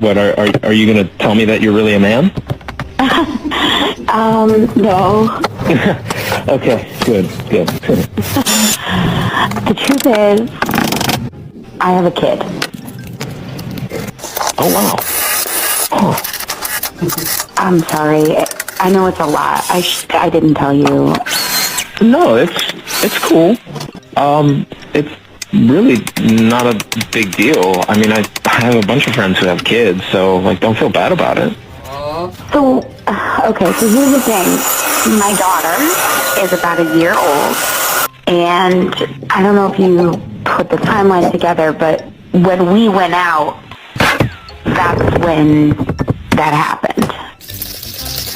What, are you going to tell me that you're really a man? No. Okay, good. The truth is, I have a kid. Oh, wow. Oh, I'm sorry. I know it's a lot. I didn't tell you. no, it's cool. It's really not a big deal. I mean, I have a bunch of friends who have kids, so, like, don't feel bad about it. So, okay, so here's the thing. My daughter is about a year old, and I don't know if you put the timeline together, but when we went out, that's when that happened.